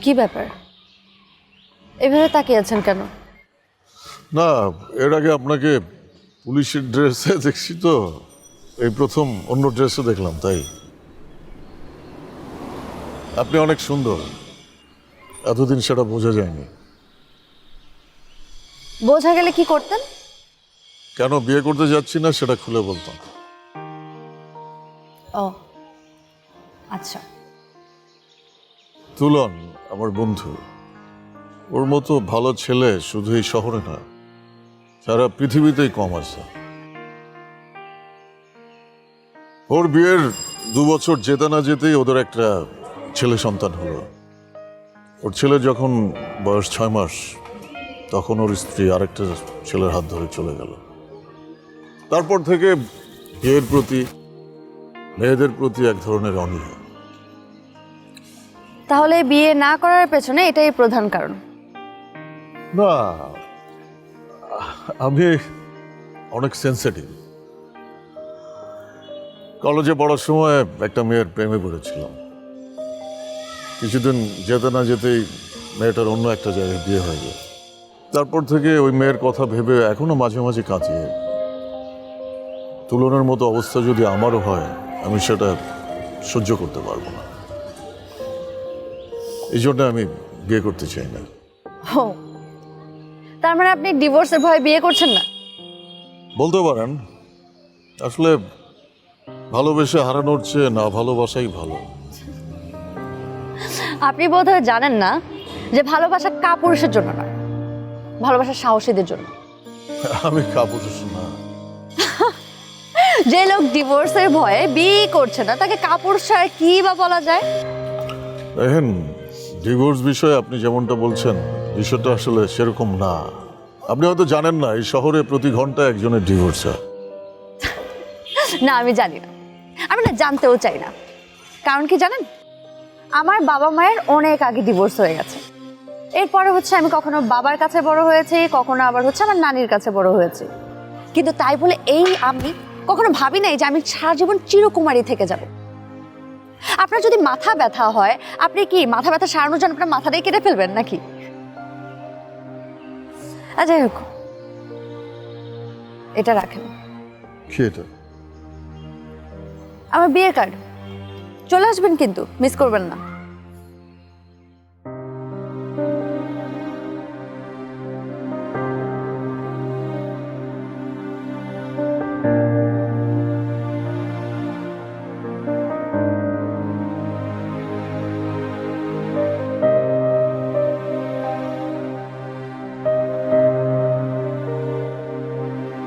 কি ব্যাপার, এভাবে তাকিয়ে আছেন কেন? না, এর আগে আপনাকে পুলিশের ড্রেসে দেখছি তো, এই প্রথম অন্য ড্রেসে দেখলাম, তাই। আপনি অনেক সুন্দর, এতদিন সেটা বোঝা যায়নি। বোঝা গেলে কি করতেন? কেন বিয়ে করতে যাচ্ছি না সেটা খুলে বলতাম। ও আচ্ছা। তুলন আমার বন্ধু, ওর মতো ভালো ছেলে শুধু এই শহরে না, সারা পৃথিবীতেই কম আছে। ওর বিয়ের 2 বছর যেতে না যেতেই ওদের একটা ছেলে সন্তান হলো। ওর ছেলে যখন বয়স 6 মাস, তখন ওর স্ত্রী আরেকটা ছেলের হাত ধরে চলে গেল। তারপর থেকে বিয়ের প্রতি, মেয়েদের প্রতি এক ধরনের অনীহা। তাহলে বিয়ে না করার পেছনে এটাই প্রধান কারণ? না, আমি অনেক সেন্সিটিভ। কলেজে পড়ার সময় একটা মেয়ের প্রেমে পড়েছিলাম। কিছুদিন যেতে না যেতেই মেয়েটার অন্য একটা জায়গায় বিয়ে হয়ে যায়। তারপর থেকে ওই মেয়ের কথা ভেবে এখনো মাঝে মাঝে কাঁদি। তুলনের মতো অবস্থা যদি আমারও হয়, আমি সেটা সহ্য করতে পারবো না। এই জন্য আমি বিয়ে করতে চাই না। ও, তার মানে আপনি ডিভোর্সের ভয়ে বিয়ে করছেন না? বলতে পারেন, আসলে ভালোবেসে হারানোর চেয়ে না ভালোবাসাই ভালো। আপনি বোধহয় জানেন না যে ভালোবাসা কাপুরুষের জন্য না, ভালোবাসা সাহসীদের জন্য। আমি কাপুরুষ না। যে লোক ডিভোর্সের ভয়ে বিয়ে করছে না তাকে কাপুরুষ আর কি বা বলা যায়? দেখেন, ডিভোর্স বিষয়ে আপনি যেমনটা বলছেন, বিষয়টা আসলে সেরকম না। আপনি হয়তো জানেন না, এই শহরে প্রতি ঘন্টায় একজনের ডিভোর্স হয়। না, আমি জানি না, আমি না জানতেও চাই না। কারণ কি জানেন, আমার বাবা মায়ের অনেক আগে ডিভোর্স হয়ে গেছে। এরপরে হচ্ছে আমি কখনো বাবার কাছে বড় হয়েছি, কখনো আবার হচ্ছে আমার নানির কাছে বড় হয়েছি। কিন্তু তাই বলে আমি কখনো ভাবি নাই যে আমি সারা জীবন চিরকুমারী থেকে যাব। আপনার যদি মাথা ব্যথা হয়, আপনি কি মাথা ব্যথা সারানোর জন্য আপনার মাথাটাই কেটে ফেলবেন নাকি? যাই হোক, এটা রাখেন। কি এটা? আমার বিয়ের কার্ড। চলে আসবেন কিন্তু, মিস করবেন না।